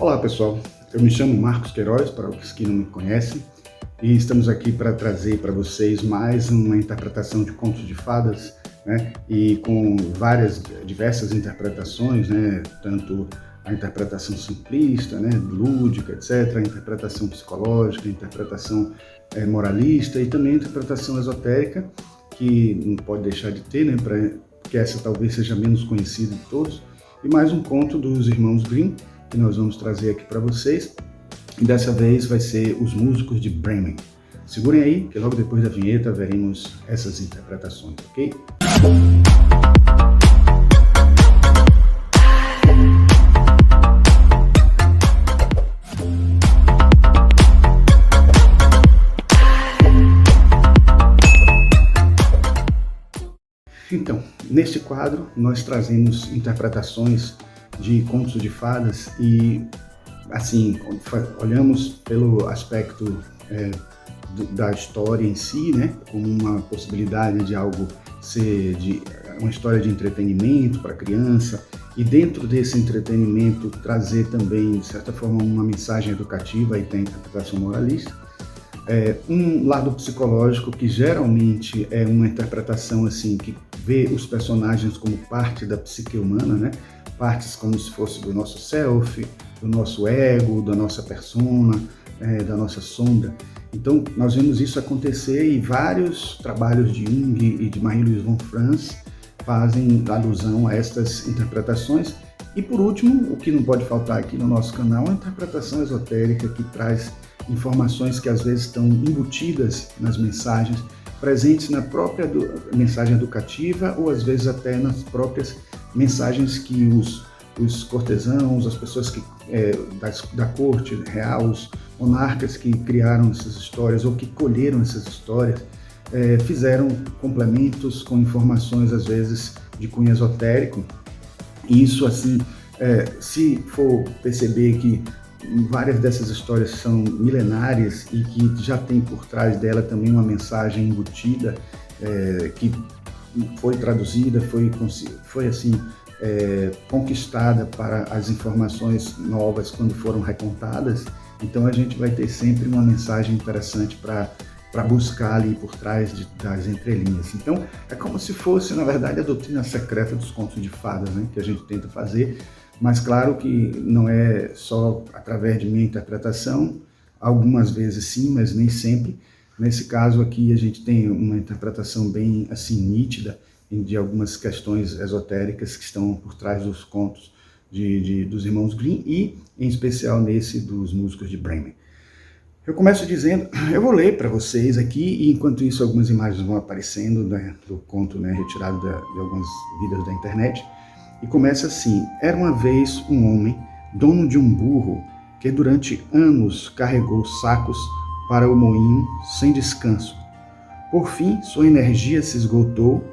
Olá pessoal, eu me chamo Marcos Queiroz, para os que não me conhecem, e estamos aqui para trazer para vocês mais uma interpretação de contos de fadas, né? E com diversas interpretações, né? Tanto a interpretação simplista, né? Lúdica, etc., a interpretação psicológica, a interpretação moralista e também a interpretação esotérica, que não pode deixar de ter, né? Porque essa talvez seja menos conhecida de todos, e mais um conto dos irmãos Grimm, que nós vamos trazer aqui para vocês, e dessa vez vai ser Os Músicos de Bremen. Segurem aí, que logo depois da vinheta veremos essas interpretações, ok? Então, neste quadro nós trazemos interpretações de contos de fadas e, assim, olhamos pelo aspecto da história em si, né, como uma possibilidade de algo ser uma história de entretenimento para a criança, e dentro desse entretenimento trazer também, de certa forma, uma mensagem educativa, e tem interpretação moralista. Um lado psicológico, que geralmente é uma interpretação assim, que vê os personagens como parte da psique humana, né? Partes como se fosse do nosso self, do nosso ego, da nossa persona, da nossa sombra. Então, nós vemos isso acontecer, e vários trabalhos de Jung e de Marie-Louise von Franz fazem alusão a estas interpretações. E por último, o que não pode faltar aqui no nosso canal é a interpretação esotérica, que traz informações que às vezes estão embutidas nas mensagens, presentes na própria mensagem educativa, ou às vezes até nas próprias mensagens que os cortesãos, as pessoas da corte real, os monarcas que criaram essas histórias ou que colheram essas histórias, fizeram complementos com informações às vezes de cunho esotérico. E isso, assim, se for perceber que várias dessas histórias são milenares e que já tem por trás dela também uma mensagem embutida, que foi traduzida, foi assim, conquistada para as informações novas quando foram recontadas. Então a gente vai ter sempre uma mensagem interessante para buscar ali por trás das entrelinhas. Então é como se fosse, na verdade, a doutrina secreta dos contos de fadas, né, que a gente tenta fazer. Mas claro que não é só através de minha interpretação, algumas vezes sim, mas nem sempre. Nesse caso aqui a gente tem uma interpretação bem assim nítida de algumas questões esotéricas que estão por trás dos contos dos irmãos Grimm, e em especial nesse dos Músicos de Bremen. Eu começo dizendo, eu vou ler para vocês aqui, e enquanto isso algumas imagens vão aparecendo, né, do conto, né, retirado de algumas vídeos da internet. E começa assim: era uma vez um homem, dono de um burro, que durante anos carregou sacos para o moinho sem descanso. Por fim, sua energia se esgotou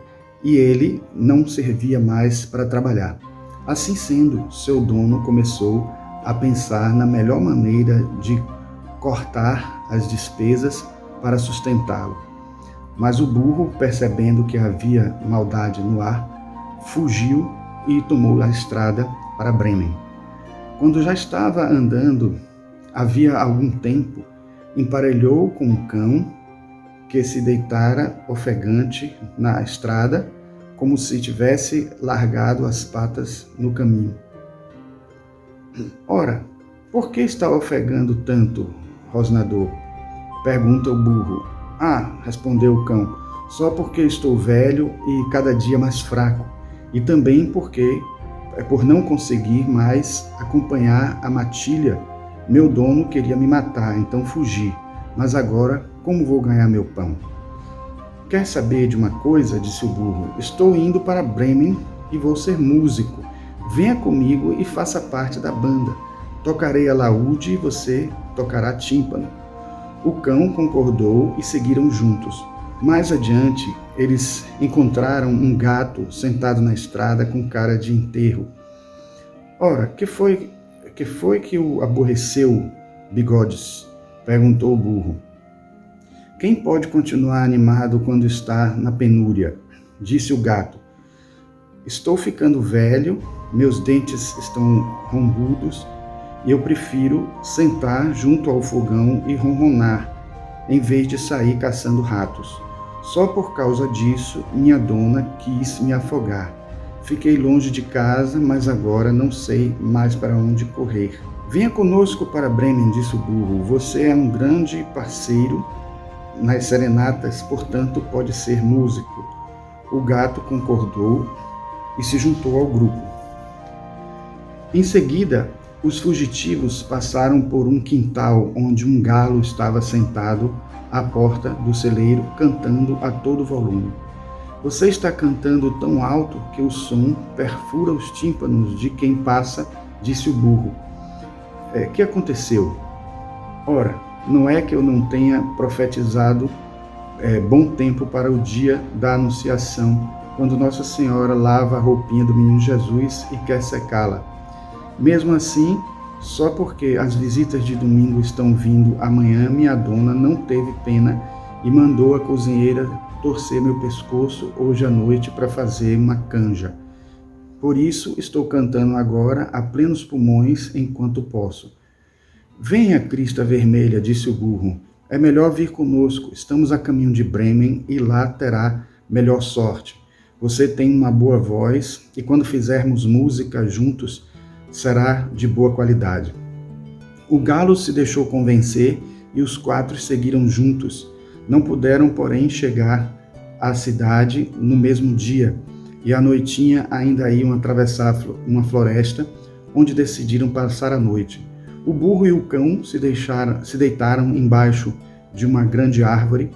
e ele não servia mais para trabalhar. Assim sendo, seu dono começou a pensar na melhor maneira de cortar as despesas para sustentá-lo. Mas o burro, percebendo que havia maldade no ar, fugiu e tomou a estrada para Bremen. Quando já estava andando, havia algum tempo, emparelhou com um cão que se deitara ofegante na estrada, como se tivesse largado as patas no caminho. Ora, por que está ofegando tanto, rosnador? Pergunta o burro. Ah, respondeu o cão, só porque estou velho e cada dia mais fraco, e também por não conseguir mais acompanhar a matilha, meu dono queria me matar, então fugi. Mas agora, como vou ganhar meu pão? Quer saber de uma coisa? Disse o burro. Estou indo para Bremen e vou ser músico. Venha comigo e faça parte da banda. Tocarei alaúde e você tocará tímpano. O cão concordou e seguiram juntos. Mais adiante, eles encontraram um gato sentado na estrada com cara de enterro. Ora, que foi que o aborreceu, Bigodes? Perguntou o burro. Quem pode continuar animado quando está na penúria? Disse o gato. Estou ficando velho, meus dentes estão rombudos Eu prefiro sentar junto ao fogão e ronronar, em vez de sair caçando ratos. Só por causa disso, minha dona quis me afogar. Fiquei longe de casa, mas agora não sei mais para onde correr. Venha conosco para Bremen, disse o burro. Você é um grande parceiro nas serenatas, portanto pode ser músico. O gato concordou e se juntou ao grupo. Em seguida, os fugitivos passaram por um quintal onde um galo estava sentado à porta do celeiro, cantando a todo volume. Você está cantando tão alto que o som perfura os tímpanos de quem passa, disse o burro. Que aconteceu? Ora, não é que eu não tenha profetizado bom tempo para o dia da anunciação, quando Nossa Senhora lava a roupinha do menino Jesus e quer secá-la. Mesmo assim, só porque as visitas de domingo estão vindo amanhã, minha dona não teve pena e mandou a cozinheira torcer meu pescoço hoje à noite para fazer uma canja. Por isso estou cantando agora a plenos pulmões enquanto posso. Venha, crista vermelha, disse o burro. É melhor vir conosco. Estamos a caminho de Bremen e lá terá melhor sorte. Você tem uma boa voz e quando fizermos música juntos, será de boa qualidade. O galo se deixou convencer e os 4 seguiram juntos. Não puderam, porém, chegar à cidade no mesmo dia, e à noitinha ainda iam atravessar uma floresta, onde decidiram passar a noite. O burro e o cão se deitaram embaixo de uma grande árvore.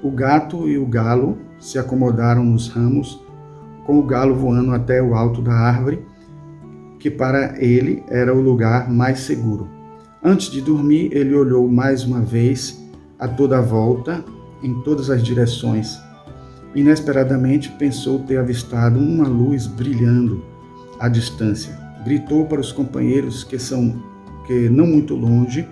O gato e o galo se acomodaram nos ramos, com o galo voando até o alto da árvore, que para ele era o lugar mais seguro. Antes de dormir, ele olhou mais uma vez a toda a volta, em todas as direções. Inesperadamente pensou ter avistado uma luz brilhando à distância. Gritou para os companheiros que não muito longe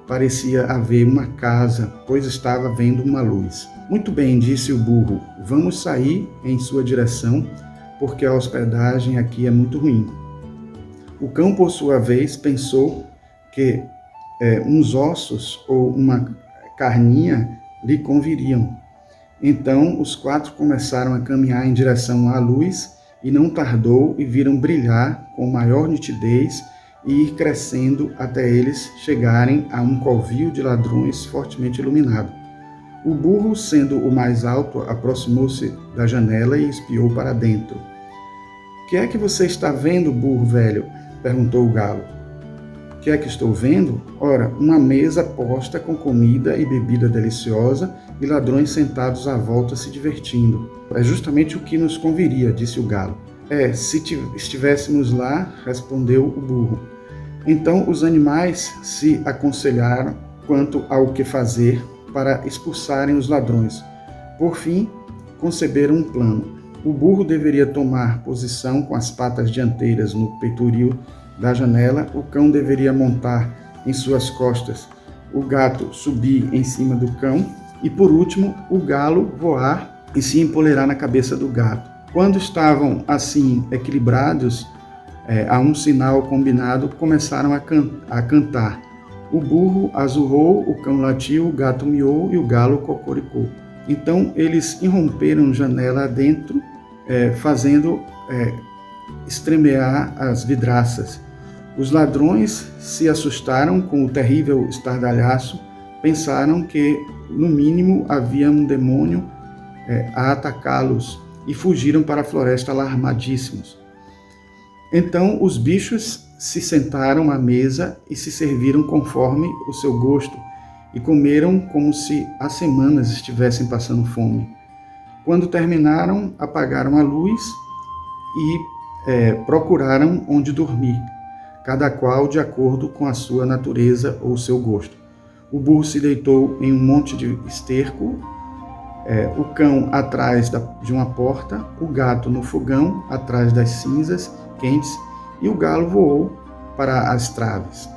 parecia haver uma casa, pois estava vendo uma luz. Muito bem, disse o burro, vamos sair em sua direção, porque a hospedagem aqui é muito ruim. O cão, por sua vez, pensou que uns ossos ou uma carninha lhe conviriam. Então, os 4 começaram a caminhar em direção à luz e não tardou e viram brilhar com maior nitidez e ir crescendo até eles chegarem a um covil de ladrões fortemente iluminado. O burro, sendo o mais alto, aproximou-se da janela e espiou para dentro. — Que é que você está vendo, burro velho? Perguntou o galo. — Que é que estou vendo? Ora, uma mesa posta com comida e bebida deliciosa e ladrões sentados à volta se divertindo. É justamente o que nos conviria, disse o galo. Se estivéssemos lá, respondeu o burro. Então os animais se aconselharam quanto ao que fazer para expulsarem os ladrões. Por fim, conceberam um plano. O burro deveria tomar posição com as patas dianteiras no peitoril da janela, o cão deveria montar em suas costas, o gato subir em cima do cão e, por último, o galo voar e se empoleirar na cabeça do gato. Quando estavam assim equilibrados, a um sinal combinado, começaram a cantar. O burro azurrou, o cão latiu, o gato miou e o galo cocoricou. Então eles irromperam janela adentro, fazendo estremear as vidraças. Os ladrões se assustaram com o terrível estardalhaço, pensaram que, no mínimo, havia um demônio a atacá-los e fugiram para a floresta alarmadíssimos. Então os bichos se sentaram à mesa e se serviram conforme o seu gosto e comeram como se há semanas estivessem passando fome. Quando terminaram, apagaram a luz e procuraram onde dormir, cada qual de acordo com a sua natureza ou seu gosto. O burro se deitou em um monte de esterco, o cão atrás de uma porta, o gato no fogão, atrás das cinzas quentes, e o galo voou para as traves.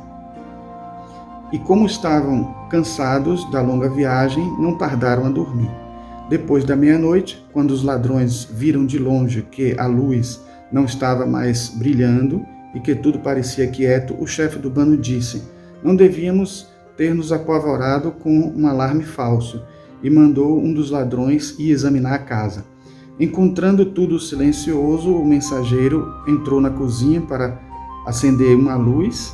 E como estavam cansados da longa viagem, não tardaram a dormir. Depois da meia-noite, quando os ladrões viram de longe que a luz não estava mais brilhando e que tudo parecia quieto, o chefe do bando disse: não devíamos ter nos apavorado com um alarme falso, e mandou um dos ladrões ir examinar a casa. Encontrando tudo silencioso, o mensageiro entrou na cozinha para acender uma luz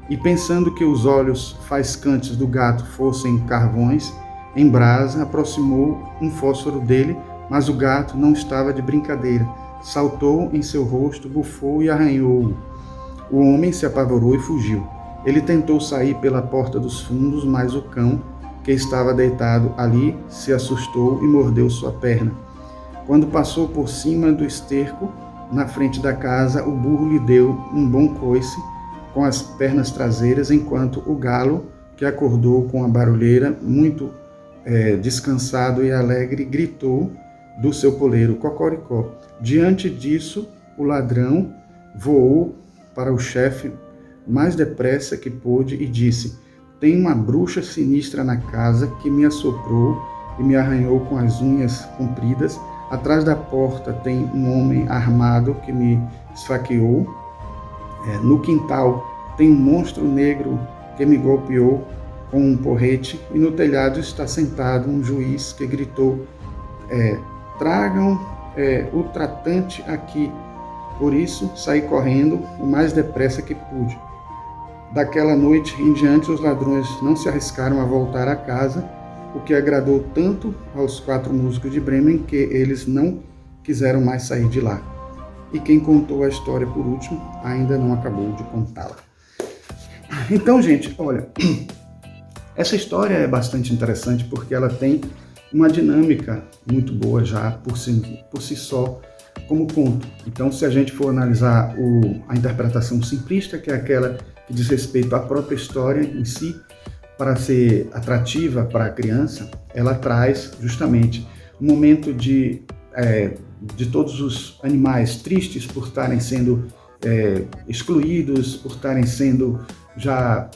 e, pensando que os olhos faiscantes do gato fossem carvões em brasa, aproximou um fósforo dele, mas o gato não estava de brincadeira. Saltou em seu rosto, bufou e arranhou-o. O homem se apavorou e fugiu. Ele tentou sair pela porta dos fundos, mas o cão, que estava deitado ali, se assustou e mordeu sua perna. Quando passou por cima do esterco, na frente da casa, o burro lhe deu um bom coice com as pernas traseiras, enquanto o galo, que acordou com a barulheira, muito descansado e alegre, gritou do seu poleiro: cocoricó. Diante disso, o ladrão voou para o chefe mais depressa que pôde e disse: tem uma bruxa sinistra na casa que me assoprou e me arranhou com as unhas compridas. Atrás da porta tem um homem armado que me esfaqueou. No quintal tem um monstro negro que me golpeou com um porrete. E no telhado está sentado um juiz que gritou: tragam o tratante aqui. Por isso saí correndo o mais depressa que pude. Daquela noite em diante, os ladrões não se arriscaram a voltar a casa, o que agradou tanto aos 4 músicos de Bremen que eles não quiseram mais sair de lá. E quem contou a história por último ainda não acabou de contá-la. Então, gente, olha, essa história é bastante interessante porque ela tem uma dinâmica muito boa já por si só como conto. Então, se a gente for analisar a interpretação simplista, que é aquela que diz respeito à própria história em si, para ser atrativa para a criança, ela traz justamente um momento de todos os animais tristes por estarem sendo excluídos, por estarem sendo já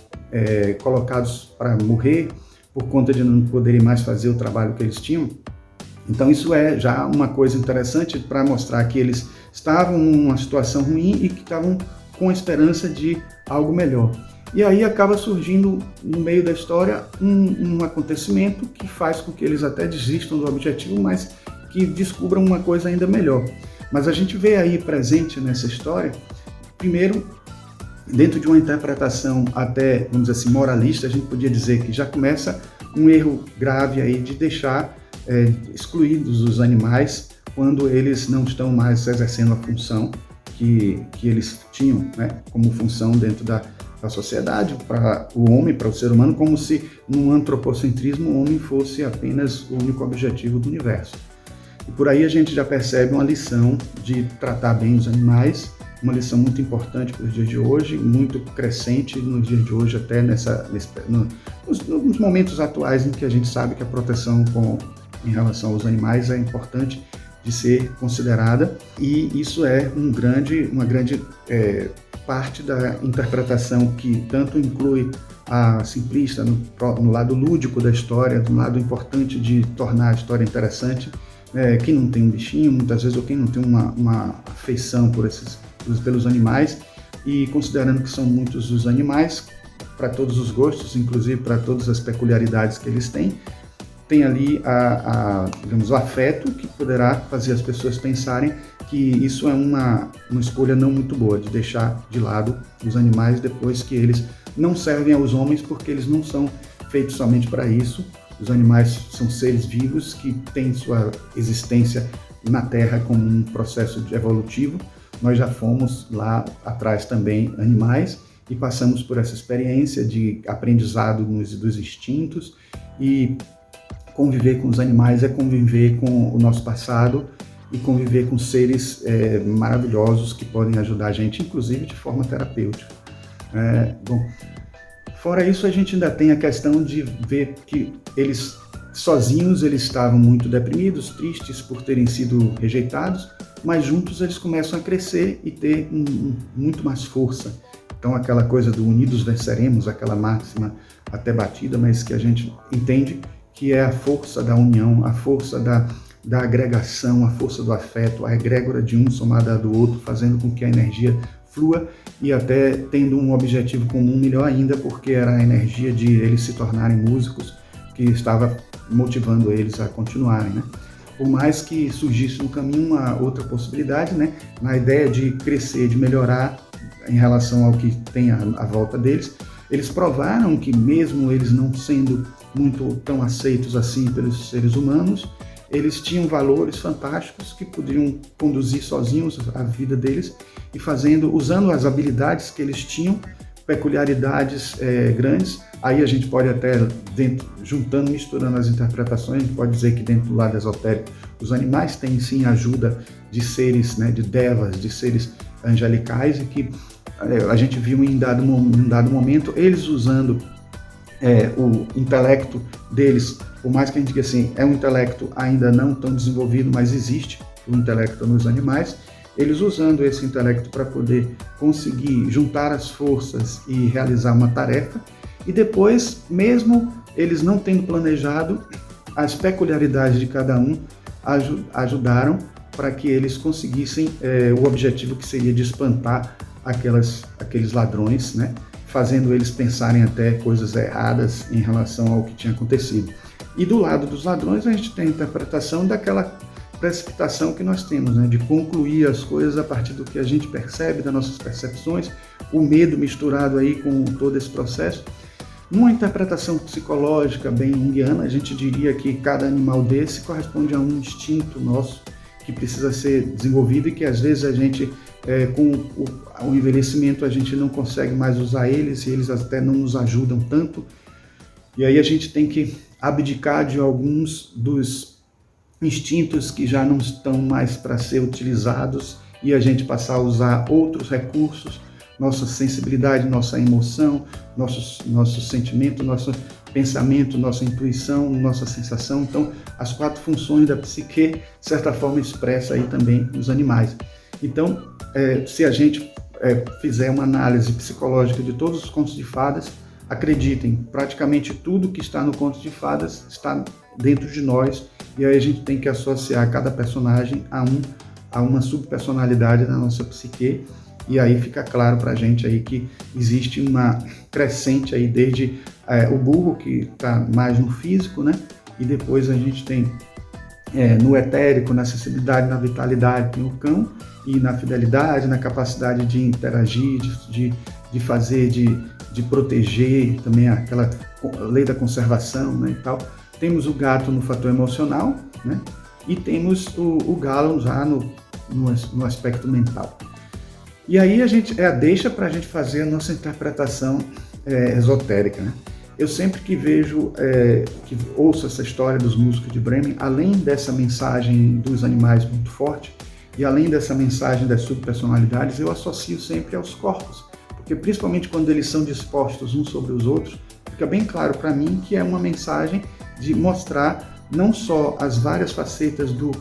colocados para morrer, por conta de não poderem mais fazer o trabalho que eles tinham. Então isso é já uma coisa interessante para mostrar que eles estavam numa situação ruim e que estavam com a esperança de algo melhor. E aí acaba surgindo no meio da história um acontecimento que faz com que eles até desistam do objetivo, mas que descubram uma coisa ainda melhor. Mas a gente vê aí presente nessa história, primeiro, dentro de uma interpretação até, vamos dizer assim, moralista, a gente podia dizer que já começa um erro grave aí de deixar excluídos os animais quando eles não estão mais exercendo a função que eles tinham, né, como função dentro da sociedade, para o homem, para o ser humano, como se num antropocentrismo o homem fosse apenas o único objetivo do universo. E por aí a gente já percebe uma lição de tratar bem os animais, uma lição muito importante para os dias de hoje, muito crescente nos dias de hoje, até nos momentos atuais em que a gente sabe que a proteção em relação aos animais é importante de ser considerada, e isso é uma grande parte da interpretação que tanto inclui a simplista no lado lúdico da história, no lado importante de tornar a história interessante, quem não tem um bichinho, muitas vezes, ou quem não tem uma afeição pelos animais, e considerando que são muitos os animais, para todos os gostos, inclusive para todas as peculiaridades que eles têm, tem ali digamos, o afeto que poderá fazer as pessoas pensarem que isso é uma escolha não muito boa, de deixar de lado os animais depois que eles não servem aos homens, porque eles não são feitos somente para isso. Os animais são seres vivos que têm sua existência na Terra como um processo evolutivo. Nós já fomos lá atrás também animais e passamos por essa experiência de aprendizado dos instintos, e conviver com os animais é conviver com o nosso passado e conviver com seres maravilhosos que podem ajudar a gente, inclusive de forma terapêutica. Bom, fora isso, a gente ainda tem a questão de ver que eles sozinhos eles estavam muito deprimidos, tristes por terem sido rejeitados, mas juntos eles começam a crescer e ter muito mais força. Então aquela coisa do unidos venceremos, aquela máxima até batida, mas que a gente entende que é a força da união, a força da agregação, a força do afeto, a egrégora de um somada do outro, fazendo com que a energia flua e até tendo um objetivo comum melhor ainda, porque era a energia de eles se tornarem músicos que estava motivando eles a continuarem, né? Por mais que surgisse no caminho uma outra possibilidade, né? Na ideia de crescer, de melhorar em relação ao que tem à volta deles, eles provaram que mesmo eles não sendo muito tão aceitos assim pelos seres humanos, eles tinham valores fantásticos que podiam conduzir sozinhos a vida deles e usando as habilidades que eles tinham, peculiaridades grandes. Aí a gente pode até, juntando, misturando as interpretações, a gente pode dizer que dentro do lado esotérico, os animais têm sim a ajuda de seres, né, de devas, de seres angelicais, e que a gente viu em dado momento eles usando o intelecto deles, por mais que a gente diga assim, é um intelecto ainda não tão desenvolvido, mas existe o intelecto nos animais, eles usando esse intelecto para poder conseguir juntar as forças e realizar uma tarefa, e depois, mesmo eles não tendo planejado, as peculiaridades de cada um ajudaram para que eles conseguissem o objetivo, que seria de espantar aqueles ladrões, né? Fazendo eles pensarem até coisas erradas em relação ao que tinha acontecido. E do lado dos ladrões, a gente tem a interpretação daquela precipitação que nós temos, né? De concluir as coisas a partir do que a gente percebe, das nossas percepções, o medo misturado aí com todo esse processo. Numa interpretação psicológica bem junguiana, a gente diria que cada animal desse corresponde a um instinto nosso que precisa ser desenvolvido e que às vezes a gente, com o envelhecimento, a gente não consegue mais usar eles e eles até não nos ajudam tanto. E aí a gente tem que abdicar de alguns dos instintos que já não estão mais para ser utilizados e a gente passar a usar outros recursos, nossa sensibilidade, nossa emoção, nosso sentimento, nosso pensamento, nossa intuição, nossa sensação. Então, as 4 funções da psique, de certa forma, expressa aí também nos animais. Então, se a gente fizer uma análise psicológica de todos os contos de fadas, acreditem, praticamente tudo que está no conto de fadas está dentro de nós, e aí a gente tem que associar cada personagem a uma subpersonalidade da nossa psique. E aí fica claro para a gente aí que existe uma crescente aí desde o burro, que está mais no físico, né? E depois a gente tem no etérico, na sensibilidade, na vitalidade, tem o cão, e na fidelidade, na capacidade de interagir, de fazer, de proteger, também aquela lei da conservação, né, e tal. Temos o gato no fator emocional, né? E temos o galo já no aspecto mental. E aí deixa para a gente fazer a nossa interpretação esotérica, né? Eu sempre que vejo, que ouço essa história dos músicos de Bremen, além dessa mensagem dos animais muito forte, e além dessa mensagem das subpersonalidades, eu associo sempre aos corpos, porque principalmente quando eles são dispostos uns sobre os outros, fica bem claro para mim que é uma mensagem de mostrar não só as várias facetas do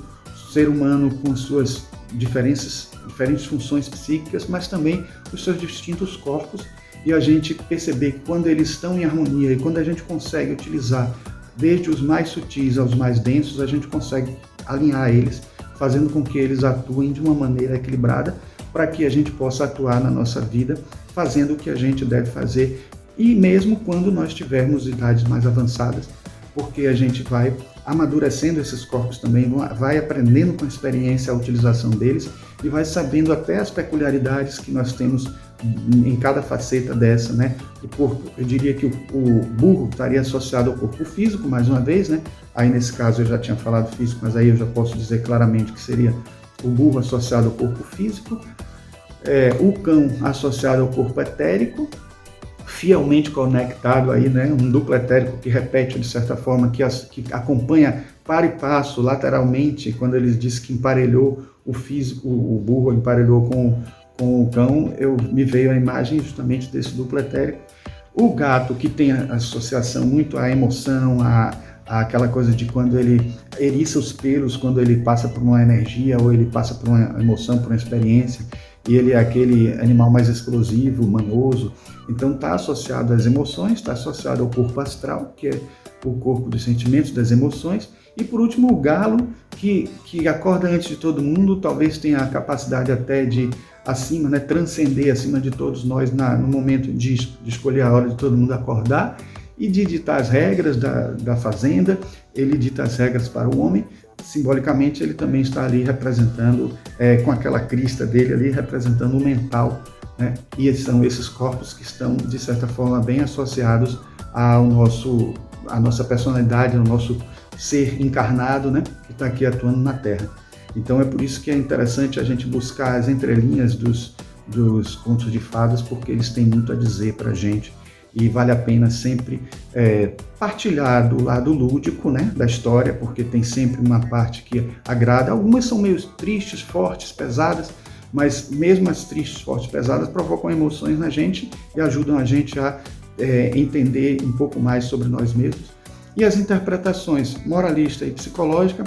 ser humano com suas diferentes funções psíquicas, mas também os seus distintos corpos, e a gente perceber que quando eles estão em harmonia e quando a gente consegue utilizar desde os mais sutis aos mais densos, a gente consegue alinhar eles, fazendo com que eles atuem de uma maneira equilibrada, para que a gente possa atuar na nossa vida, fazendo o que a gente deve fazer, e mesmo quando nós tivermos idades mais avançadas, porque a gente vai amadurecendo esses corpos também, vai aprendendo com a experiência a utilização deles e vai sabendo até as peculiaridades que nós temos em cada faceta dessa, né? O corpo, eu diria que o burro estaria associado ao corpo físico, mais uma vez, né? Aí nesse caso eu já tinha falado físico, mas aí eu já posso dizer claramente que seria o burro associado ao corpo físico, o cão associado ao corpo etérico, fielmente conectado aí, né? Um duplo etérico que repete de certa forma, que acompanha para e passo lateralmente, quando ele diz que emparelhou o físico, o burro emparelhou com o cão, me veio a imagem justamente desse duplo etérico. O gato, que tem a associação muito à emoção, aquela coisa de quando ele eriça os pelos, quando ele passa por uma energia ou ele passa por uma emoção, por uma experiência, e ele é aquele animal mais explosivo, manhoso. Então está associado às emoções, está associado ao corpo astral, que é o corpo dos sentimentos, das emoções. E por último o galo, que acorda antes de todo mundo, talvez tenha a capacidade até de acima, né, transcender acima de todos nós no momento de escolher a hora de todo mundo acordar e de ditar as regras da fazenda. Ele dita as regras para o homem. Simbolicamente, ele também está ali representando, com aquela crista dele ali, representando o mental, né? E são esses corpos que estão, de certa forma, bem associados à nossa personalidade, ao nosso ser encarnado, né? Que está aqui atuando na Terra. Então é por isso que é interessante a gente buscar as entrelinhas dos contos de fadas, porque eles têm muito a dizer para a gente. E vale a pena sempre partilhar do lado lúdico, né, da história, porque tem sempre uma parte que agrada. Algumas são meio tristes, fortes, pesadas, mas mesmo as tristes, fortes, pesadas provocam emoções na gente e ajudam a gente a entender um pouco mais sobre nós mesmos. E as interpretações moralista e psicológica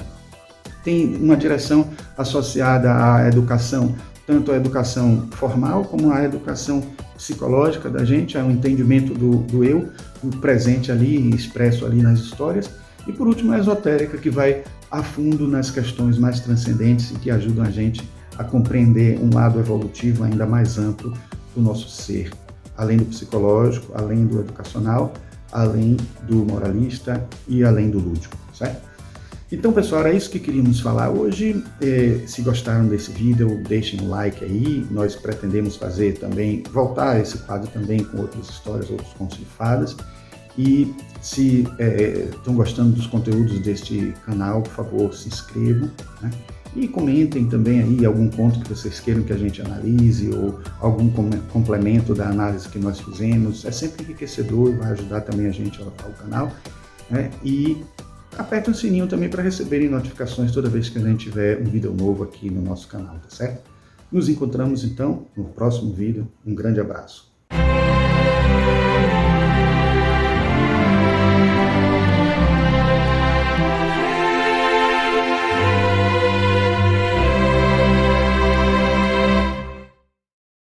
têm uma direção associada à educação, tanto a educação formal como a educação psicológica da gente, é um entendimento do eu, do presente ali, expresso ali nas histórias. E por último, a esotérica, que vai a fundo nas questões mais transcendentes e que ajudam a gente a compreender um lado evolutivo ainda mais amplo do nosso ser, além do psicológico, além do educacional, além do moralista e além do lúdico, certo? Então, pessoal, era isso que queríamos falar hoje. Se gostaram desse vídeo, deixem um like aí. Nós pretendemos fazer também, voltar a esse quadro também com outras histórias, outros contos de fadas. E se estão gostando dos conteúdos deste canal, por favor, se inscrevam, né? E comentem também aí algum conto que vocês queiram que a gente analise ou algum complemento da análise que nós fizemos. É sempre enriquecedor e vai ajudar também a gente ao canal, né? E aperte o sininho também para receberem notificações toda vez que a gente tiver um vídeo novo aqui no nosso canal, tá certo? Nos encontramos então no próximo vídeo. Um grande abraço.